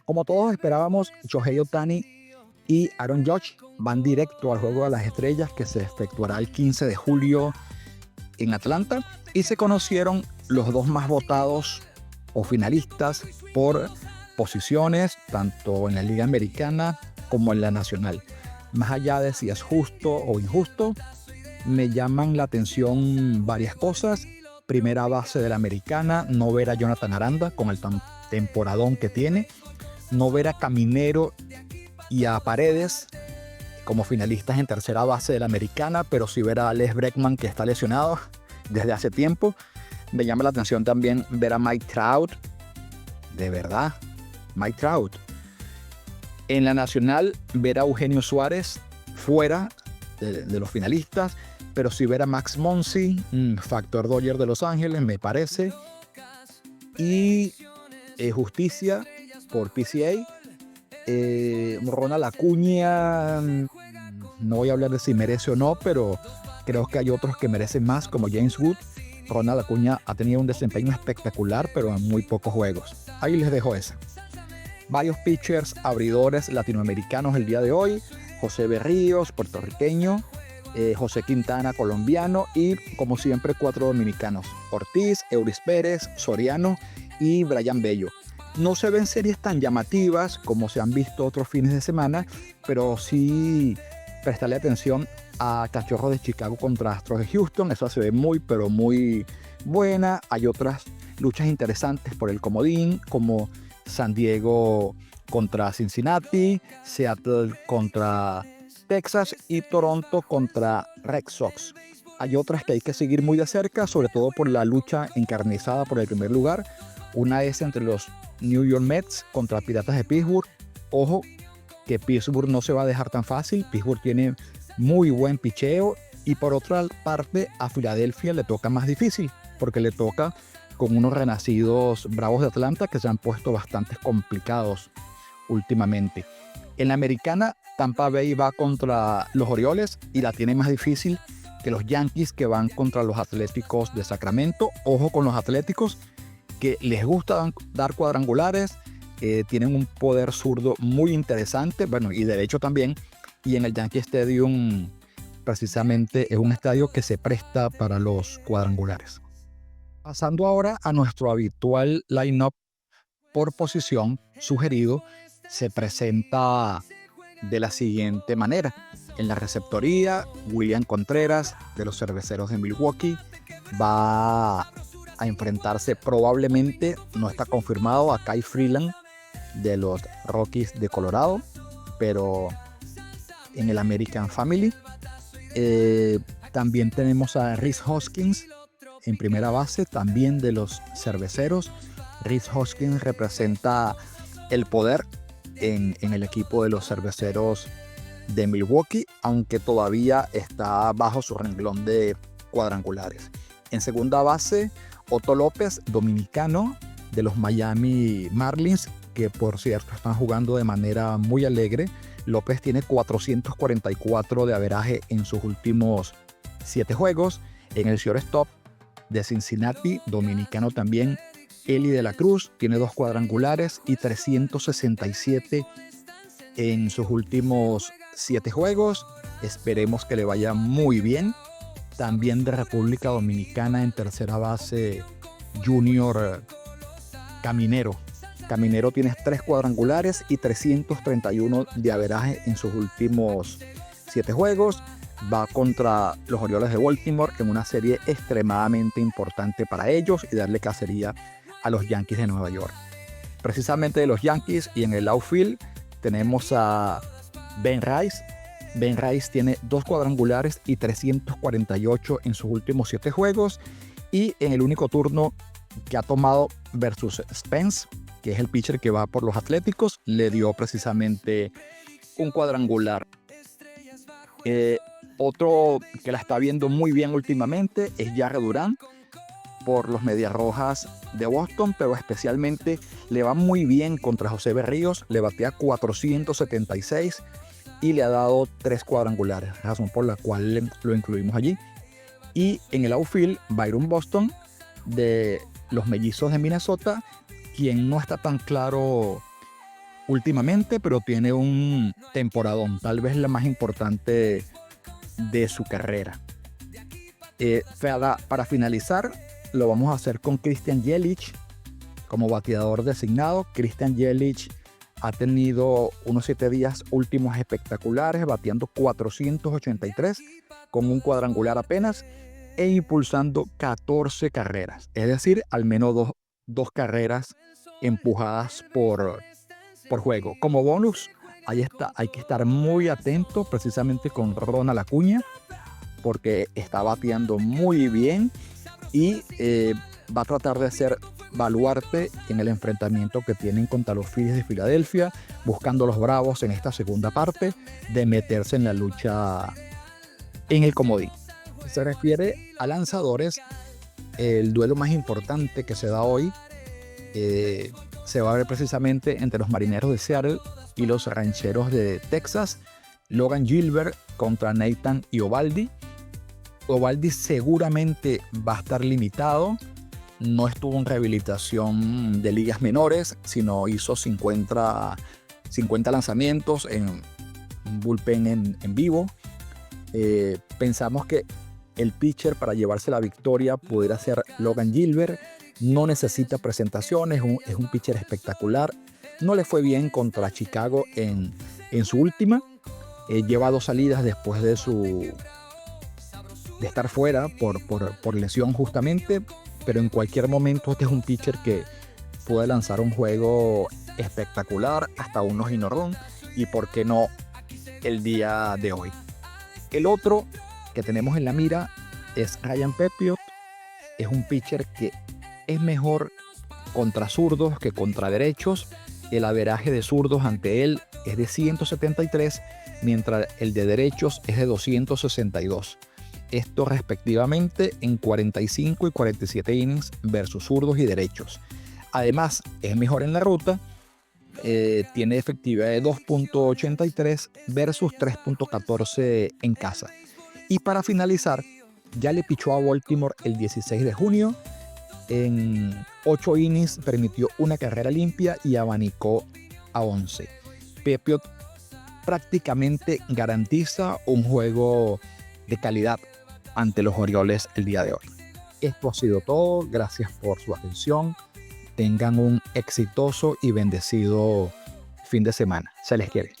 Como todos esperábamos, Shohei Ohtani y Aaron Judge van directo al Juego de las Estrellas que se efectuará el 15 de julio en Atlanta y se conocieron los dos más votados o finalistas por posiciones, tanto en la Liga Americana como en la Nacional. Más allá de si es justo o injusto, me llaman la atención varias cosas. Primera base de la Americana, no ver a Jonathan Aranda con el temporadón que tiene, no ver a Caminero y a Paredes como finalistas en tercera base de la Americana, pero sí ver a Alex Bregman, que está lesionado desde hace tiempo. Me llama la atención también ver a Mike Trout, de verdad, Mike Trout. En la Nacional, ver a Eugenio Suárez fuera de los finalistas, pero sí ver a Max Muncy, factor Dodger de Los Ángeles, me parece. Y justicia por PCA. Ronald Acuña, no voy a hablar de si merece o no, pero creo que hay otros que merecen más, como James Wood. Ronald Acuña ha tenido un desempeño espectacular, pero en muy pocos juegos. Ahí les dejo esa. Varios pitchers abridores latinoamericanos el día de hoy. José Berríos, puertorriqueño. José Quintana, colombiano. Y, como siempre, 4 dominicanos. Ortiz, Euris Pérez, Soriano y Brian Bello. No se ven series tan llamativas como se han visto otros fines de semana, pero sí prestarle atención a Cachorros de Chicago contra Astros de Houston. Esa se ve muy, pero muy buena. Hay otras luchas interesantes por el comodín, como San Diego contra Cincinnati, Seattle contra Texas y Toronto contra Red Sox. Hay otras que hay que seguir muy de cerca, sobre todo por la lucha encarnizada por el primer lugar. Una es entre los New York Mets contra Piratas de Pittsburgh. Ojo, que Pittsburgh no se va a dejar tan fácil. Pittsburgh tiene muy buen picheo. Y por otra parte, a Filadelfia le toca más difícil, porque le toca con unos renacidos Bravos de Atlanta que se han puesto bastante complicados últimamente. En la Americana, Tampa Bay va contra los Orioles y la tiene más difícil que los Yankees, que van contra los Atléticos de Sacramento. Ojo con los Atléticos, que les gusta dar cuadrangulares, tienen un poder zurdo muy interesante, bueno, y derecho también, y en el Yankee Stadium precisamente es un estadio que se presta para los cuadrangulares. Pasando ahora a nuestro habitual line-up por posición sugerido, se presenta de la siguiente manera. En la receptoría, William Contreras de los Cerveceros de Milwaukee va a enfrentarse, probablemente, no está confirmado, a Kyle Freeland de los Rockies de Colorado, pero en el American Family. También tenemos a Rhys Hoskins en primera base, también de los Cerveceros. Rhys Hoskins representa el poder en el equipo de los Cerveceros de Milwaukee, aunque todavía está bajo su renglón de cuadrangulares. En segunda base, Otto López, dominicano de los Miami Marlins, que por cierto están jugando de manera muy alegre. López tiene 444 de averaje en sus últimos 7 juegos. En el shortstop de Cincinnati, dominicano también, Eli de la Cruz, tiene 2 cuadrangulares y 367 en sus últimos 7 juegos. Esperemos que le vaya muy bien. También de República Dominicana en tercera base, Junior Caminero. Caminero tiene 3 cuadrangulares y 331 de averaje en sus últimos 7 juegos. Va contra los Orioles de Baltimore en una serie extremadamente importante para ellos y darle cacería a los Yankees de Nueva York. Precisamente de los Yankees, y en el outfield tenemos a Ben Rice. Ben Rice tiene 2 cuadrangulares y 348 en sus últimos 7 juegos. Y en el único turno que ha tomado versus Spence, que es el pitcher que va por los Atléticos, le dio precisamente un cuadrangular. Otro que la está viendo muy bien últimamente es Jarred Durán por los Medias Rojas de Boston, pero especialmente le va muy bien contra José Berríos. Le batea 476 y le ha dado 3 cuadrangulares, razón por la cual lo incluimos allí. Y en el outfield, Byron Boston de los Mellizos de Minnesota, quien no está tan claro últimamente, pero tiene un temporadón, tal vez la más importante de su carrera. Para finalizar, lo vamos a hacer con Christian Yelich como bateador designado. Christian Yelich ha tenido unos 7 días últimos espectaculares, bateando 483 con un cuadrangular apenas e impulsando 14 carreras, es decir, al menos dos carreras empujadas por juego. Como bonus, hay que estar muy atento precisamente con Ronald Acuña, porque está bateando muy bien y va a tratar de ser baluarte en el enfrentamiento que tienen contra los Phillies de Filadelfia, buscando los Bravos en esta segunda parte de meterse en la lucha en el comodín. Se refiere a lanzadores, el duelo más importante que se da hoy se va a ver precisamente entre los Marineros de Seattle y los Rancheros de Texas. Logan Gilbert contra Nathan Eovaldi. Eovaldi seguramente va a estar limitado. No estuvo en rehabilitación de ligas menores, sino hizo 50 lanzamientos en bullpen en vivo. Pensamos que el pitcher para llevarse la victoria pudiera ser Logan Gilbert. No necesita presentaciones, es un pitcher espectacular. No le fue bien contra Chicago en su última. Lleva 2 salidas después de estar fuera por lesión justamente, pero en cualquier momento este es un pitcher que puede lanzar un juego espectacular, hasta unos home run, y por qué no el día de hoy. El otro que tenemos en la mira es Ryan Pepiot. Es un pitcher que es mejor contra zurdos que contra derechos. El averaje de zurdos ante él es de 173, mientras el de derechos es de 262. Esto respectivamente en 45 y 47 innings versus zurdos y derechos. Además, es mejor en la ruta. Tiene efectividad de 2.83 versus 3.14 en casa. Y para finalizar, ya le pichó a Baltimore el 16 de junio. En 8 innings permitió una carrera limpia y abanicó a 11. Pepiot prácticamente garantiza un juego de calidad ante los Orioles el día de hoy. Esto ha sido todo. Gracias por su atención. Tengan un exitoso y bendecido fin de semana. Se les quiere.